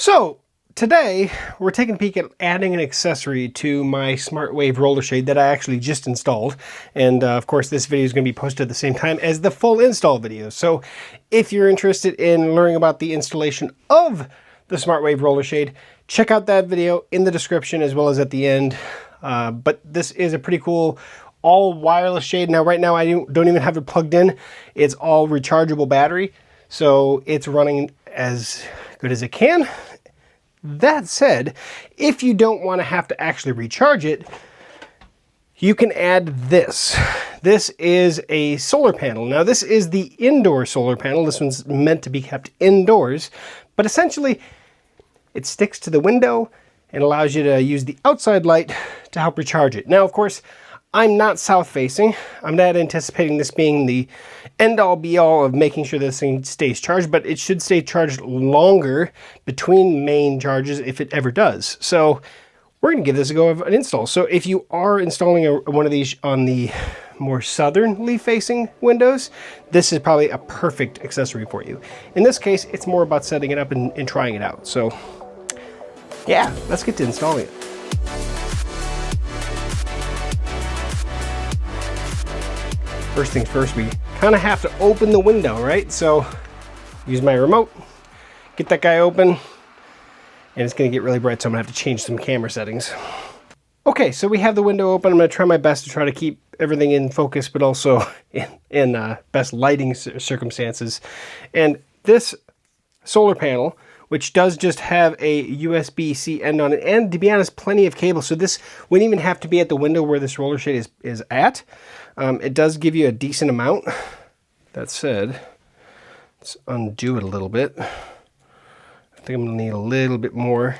So today we're taking a peek at adding an accessory to my SmartWave roller shade that I actually just installed. And of course this video is going to be posted at the same time as the full install video. So if you're interested in learning about the installation of the SmartWave roller shade, check out that video in the description as well as at the end. But this is a pretty cool all wireless shade. Now right now I don't even have it plugged in. It's all rechargeable battery. So it's running as good as it can. That said, if you don't want to have to actually recharge it, you can add this. This is a solar panel. Now this is the indoor solar panel. This one's meant to be kept indoors, but essentially it sticks to the window and allows you to use the outside light to help recharge it. Now, of course, I'm not south facing. I'm not anticipating this being the end all be all of making sure this thing stays charged, but it should stay charged longer between main charges if it ever does. So we're gonna give this a go of an install. So if you are installing one of these on the more southernly facing windows, this is probably a perfect accessory for you. In this case, it's more about setting it up and trying it out. So yeah, let's get to installing it. First things first, we kind of have to open the window, right? So use my remote, get that guy open, and it's gonna get really bright, so I'm gonna have to change some camera settings. Okay, so we have the window open. I'm gonna try my best to try to keep everything in focus, but also in best lighting circumstances. And this solar panel, which does just have a USB-C end on it, and to be honest, plenty of cable. So this wouldn't even have to be at the window where this roller shade is at. It does give you a decent amount. That said, let's undo it a little bit. I think I'm gonna need a little bit more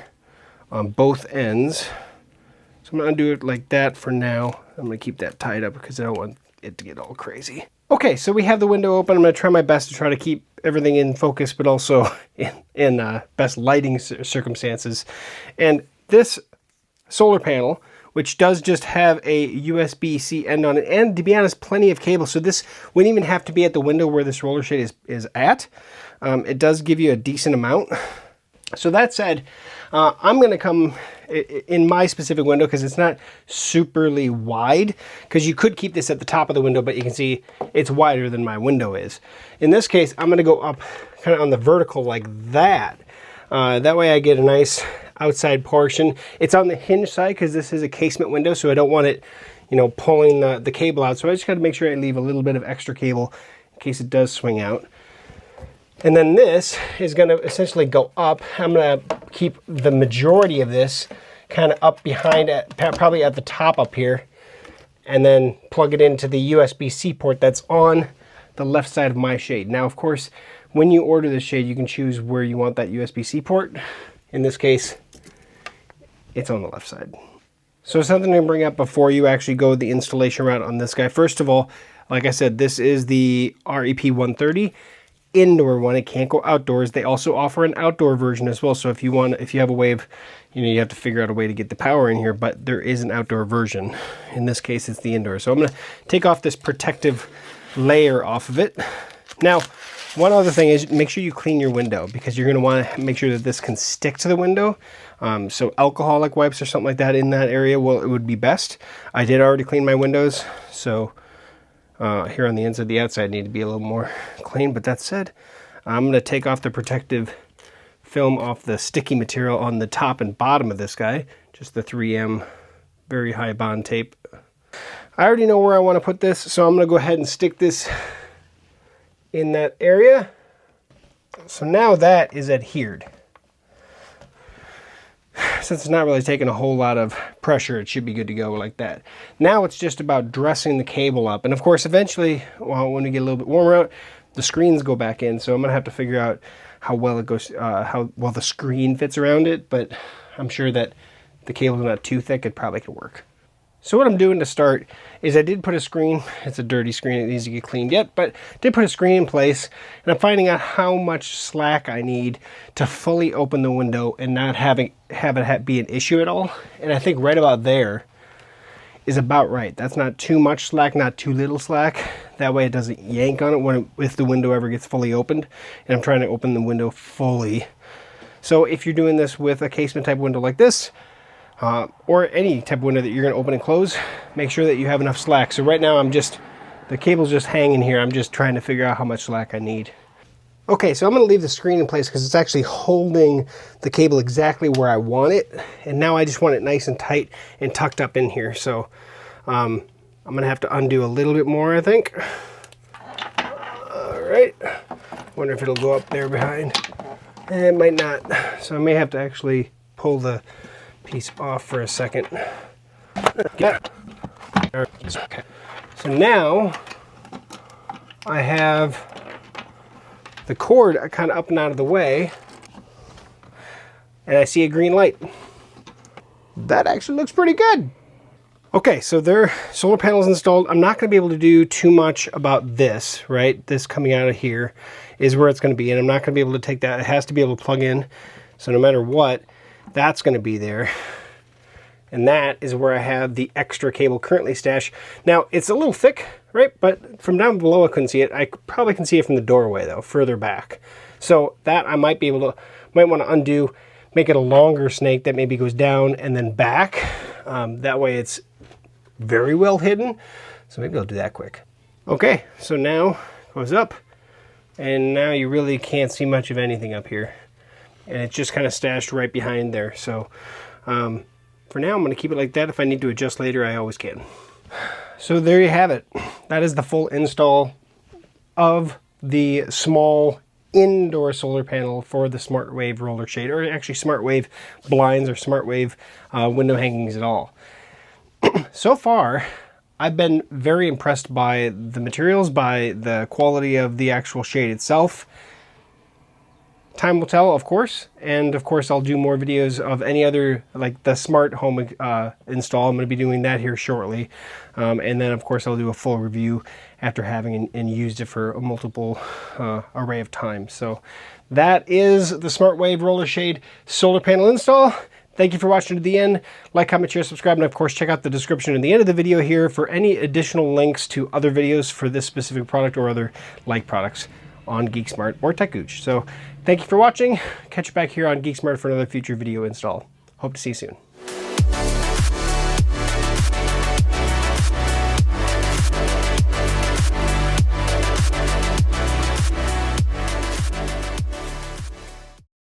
on both ends. So I'm gonna undo it like that for now. I'm gonna keep that tied up because I don't want it to get all crazy. Okay, so we have the window open. I'm gonna try my best to try to keep everything in focus, but also in best lighting circumstances. And this solar panel, which does just have a USB-C end on it, and to be honest, plenty of cable. So this wouldn't even have to be at the window where this roller shade is at. It does give you a decent amount. So that said, I'm gonna come in my specific window because it's not superly wide, because you could keep this at the top of the window, but you can see it's wider than my window is. In this case, I'm gonna go up kind of on the vertical like that. That way I get a nice outside portion. It's on the hinge side because this is a casement window, so I don't want it, you know, pulling the cable out. So I just got to make sure I leave a little bit of extra cable in case it does swing out. And then this is going to essentially go up. I'm going to keep the majority of this kind of up behind it, probably at the top up here, and then plug it into the USB-C port that's on the left side of my shade. Now, of course, when you order this shade, you can choose where you want that USB-C port. In this case, it's on the left side. So something to bring up before you actually go the installation route on this guy. First of all, like I said, this is the REP 130 indoor one. It can't go outdoors. They also offer an outdoor version as well. So if you have a wave, you have to figure out a way to get the power in here, but there is an outdoor version. In this case, it's the indoor. So I'm gonna take off this protective layer off of it. Now, one other thing is make sure you clean your window, because you're going to want to make sure that this can stick to the window. So alcoholic wipes or something like that in that area, well, it would be best. I did already clean my windows, so here on the inside, the outside need to be a little more clean. But that said, I'm going to take off the protective film off the sticky material on the top and bottom of this guy, just the 3M very high bond tape. I already know where I want to put this, so I'm going to go ahead and stick this in that area. So now that is adhered. Since it's not really taking a whole lot of pressure, it should be good to go like that. Now it's just about dressing the cable up. And of course, eventually, well, when we get a little bit warmer out, the screens go back in. So I'm gonna have to figure out how well it goes, how well the screen fits around it. But I'm sure that the cable's not too thick, it probably could work. So what I'm doing to start is I did put a screen. It's a dirty screen, it needs to get cleaned yet, but did put a screen in place, and I'm finding out how much slack I need to fully open the window and not have it be an issue at all. And I think right about there is about right. That's not too much slack, not too little slack. That way it doesn't yank on it if the window ever gets fully opened. And I'm trying to open the window fully So if you're doing this with a casement type window like this, or any type of window that you're going to open and close, make sure that you have enough slack. So right now the cable's just hanging here. I'm just trying to figure out how much slack I need. Okay, so I'm going to leave the screen in place because it's actually holding the cable exactly where I want it. And now I just want it nice and tight and tucked up in here. So I'm going to have to undo a little bit more, I think. All right. Wonder if it'll go up there behind. It might not. So I may have to actually pull the piece off for a second. Yeah. Okay. So now I have the cord kind of up and out of the way, and I see a green light. That actually looks pretty good. Okay, so their solar panels installed. I'm not going to be able to do too much about this, right? This coming out of here is where it's going to be, and I'm not going to be able to take that. It has to be able to plug in, so no matter what, that's going to be there. And that is where I have the extra cable currently stashed. Now, it's a little thick, right? But from down below, I couldn't see it. I probably can see it from the doorway, though, further back. So that I might want to undo, make it a longer snake that maybe goes down and then back. That way it's very well hidden. So maybe I'll do that quick. Okay, so now it goes up. And now you really can't see much of anything up here. And it's just kind of stashed right behind there. So for now, I'm going to keep it like that. If I need to adjust later, I always can. So there you have it. That is the full install of the small indoor solar panel for the SmartWave roller shade, or actually SmartWave blinds or SmartWave window hangings at all. So far, I've been very impressed by the materials, by the quality of the actual shade itself. Time will tell, of course, and of course I'll do more videos of any other, like the smart home install. I'm going to be doing that here shortly, and then of course I'll do a full review after having and used it for a multiple array of times. So that is the SmartWave roller shade solar panel install. Thank you for watching to the end. Like, comment, share, subscribe, and of course check out the description at the end of the video here for any additional links to other videos for this specific product or other like products on GeekSmart or TechGooch. So thank you for watching. Catch you back here on GeekSmart for another future video install. Hope to see you soon.